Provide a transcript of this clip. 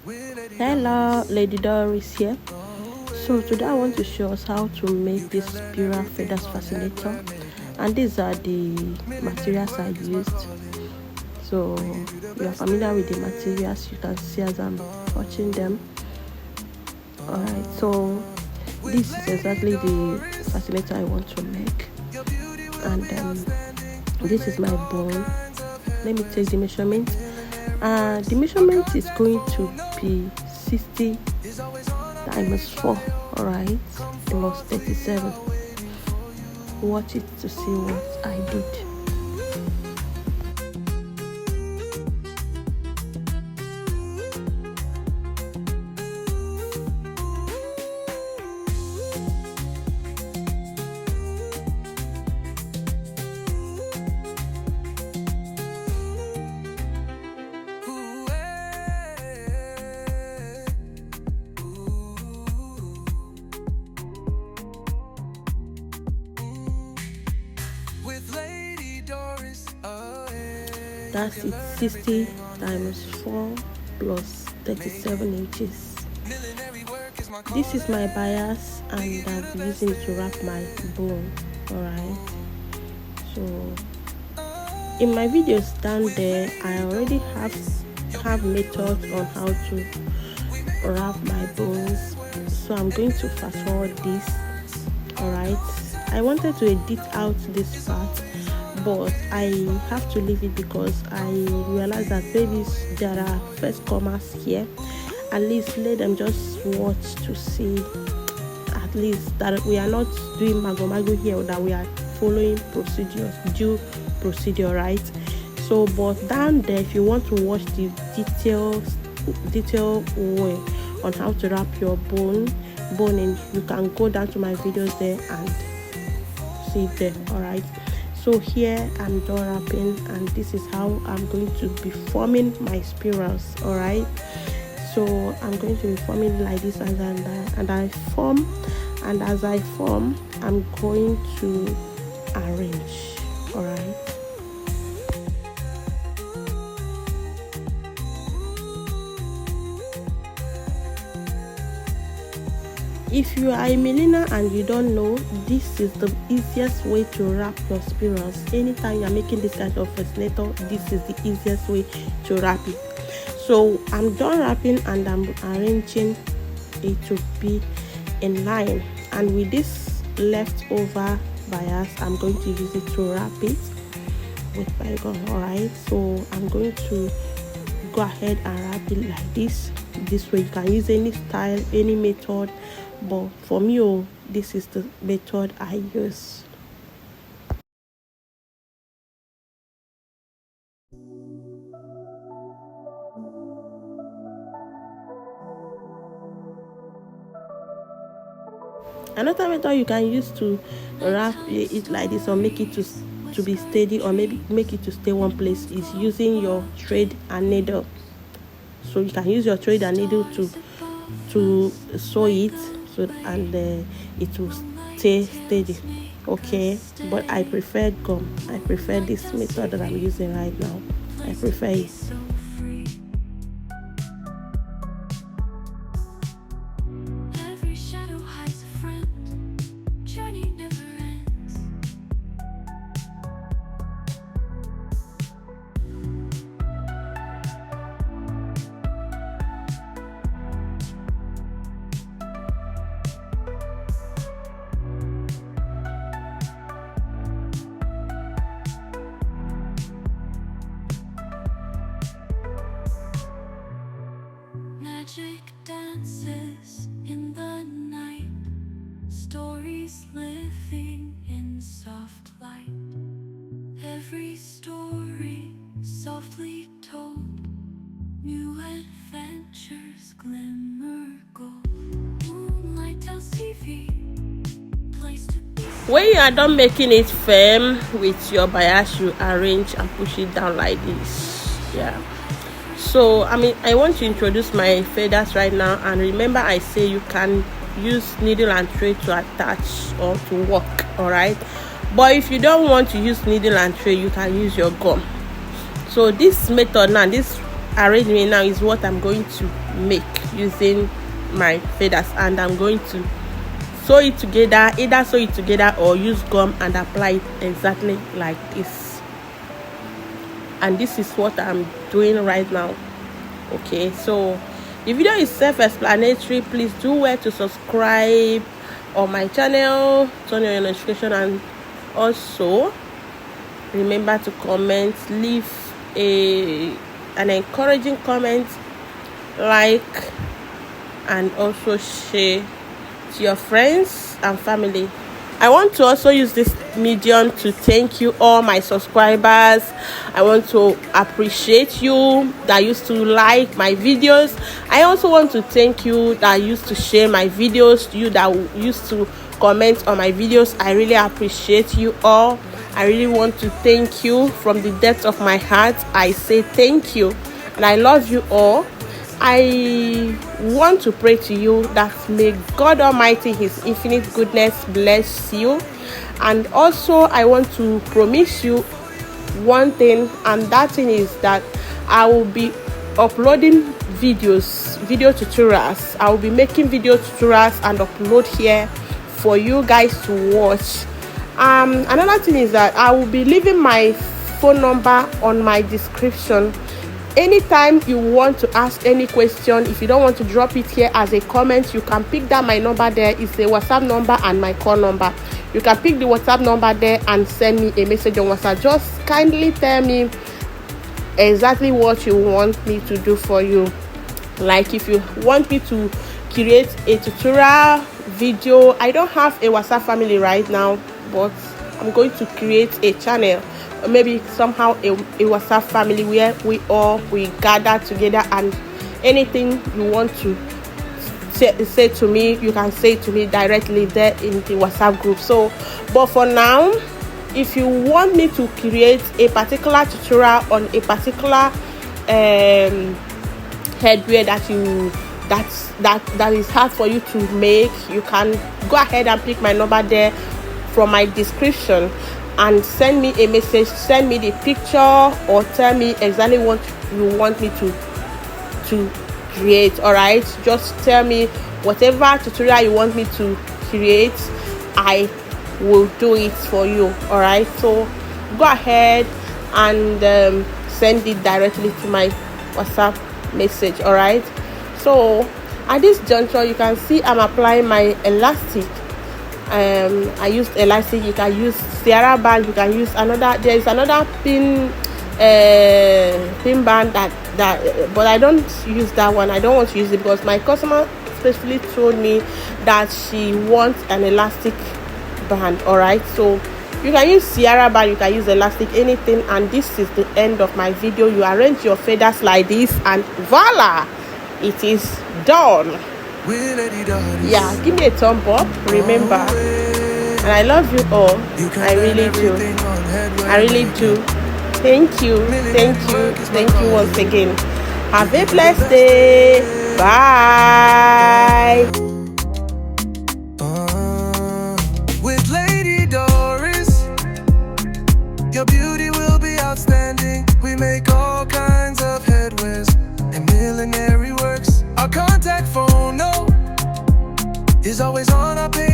Hello, Lady Doris here. So today I want to show us how to make this Spiral Feathers Fascinator, and these are the materials I used. So you are familiar with the materials, you can see as I'm touching them. Alright, so this is exactly the fascinator I want to make, and this is my bone. Let me take the measurement. The measurement is going to be 60 times 4, alright, plus 37. Watch it to see what I did. That's it, 60 times 4 plus 37 inches. This is my bias, and I'm using it to wrap my bone. Alright, so in my videos down there, I already have methods on how to wrap my bones, so I'm going to fast forward this. Alright, I wanted to edit out this part, but I have to leave it because I realized that maybe there are first comers here. At least let them just watch to see at least that we are not doing mago here, or that we are following due procedure, right? So but down there, if you want to watch the detail way on how to wrap your boning, you can go down to my videos there and see it there. Alright, so here I'm done wrapping, and this is how I'm going to be forming my spirals. Alright, so I'm going to be forming like this, and I form, and as I form, I'm going to arrange. Alright, if you are a milliner and you don't know, this is the easiest way to wrap your spirals. Anytime you are making this kind of fascinator, this is the easiest way to wrap it. So I'm done wrapping, and I'm arranging it to be in line, and with this leftover bias, I'm going to use it to wrap it with bygone. Alright, so I'm going to go ahead and wrap it like this way. You can use any style, any method, but for me, this is the method I use. Another method you can use to wrap it like this, or make it to be steady, or maybe make it to stay one place, is using your thread and needle. So you can use your thread and needle to sew it, so and it will stay steady. Okay, but I prefer gum. I prefer this method that I'm using right now. I prefer it. Magic dances in the night, stories living in soft light. Every story softly told, new adventures glimmer gold. Moonlight tells TV, place to be. When you are done making it firm with your bias, you arrange and push it down like this. Yeah. So I want to introduce my feathers right now, and remember I say you can use needle and thread to attach or to work. Alright, but if you don't want to use needle and thread, you can use your gum. So this method now, this arrangement now is what I'm going to make using my feathers, and I'm going to sew it together, either sew it together or use gum and apply it exactly like this. And this is what I'm doing right now. Okay, so the video is self-explanatory. Please do well to subscribe on my channel, turn on your notification, and also remember to comment, leave an encouraging comment, like, and also share to your friends and family. I want to also use this medium to thank you, all my subscribers. I want to appreciate you that used to like my videos. I also want to thank you that used to share my videos, you that used to comment on my videos. I really appreciate you all. I really want to thank you from the depths of my heart. I say thank you, and I love you all. I want to pray to you that may God Almighty, His infinite goodness, bless you. And also I want to promise you one thing, and that thing is that I will be uploading video tutorials. I will be making video tutorials and upload here for you guys to watch. Another thing is that I will be leaving my phone number on my description. Anytime you want to ask any question, if you don't want to drop it here as a comment, you can pick that my number there. It's a WhatsApp number and my call number. You can pick the WhatsApp number there and send me a message on WhatsApp. Just kindly tell me exactly what you want me to do for you. Like if you want me to create a tutorial video, I don't have a WhatsApp family right now, but I'm going to create a channel, maybe somehow a WhatsApp family where we gather together, and anything you want to say to me, you can say to me directly there in the WhatsApp group. So but for now, if you want me to create a particular tutorial on a particular headwear that is hard for you to make, you can go ahead and pick my number there from my description and send me a message, send me the picture, or tell me exactly what you want me to create. All right, just tell me whatever tutorial you want me to create, I will do it for you. All right, so go ahead and send it directly to my WhatsApp message. All right, so at this juncture you can see I'm applying my elastic. I used elastic. You can use Sierra band. You can use another. There is another pin band that but I don't use that one. I don't want to use it because my customer specifically told me that she wants an elastic band. All right, so you can use Sierra band, you can use elastic, anything. And this is the end of my video. You arrange your feathers like this, and voila, it is done. Yeah, give me a thumb up, remember, and I love you all. I really do. Thank you once again. Have a blessed day. Bye. With Lady Doris, your beauty will be outstanding. We make all kinds of headwears and millinery works. Our contact phone, no, is always on our page.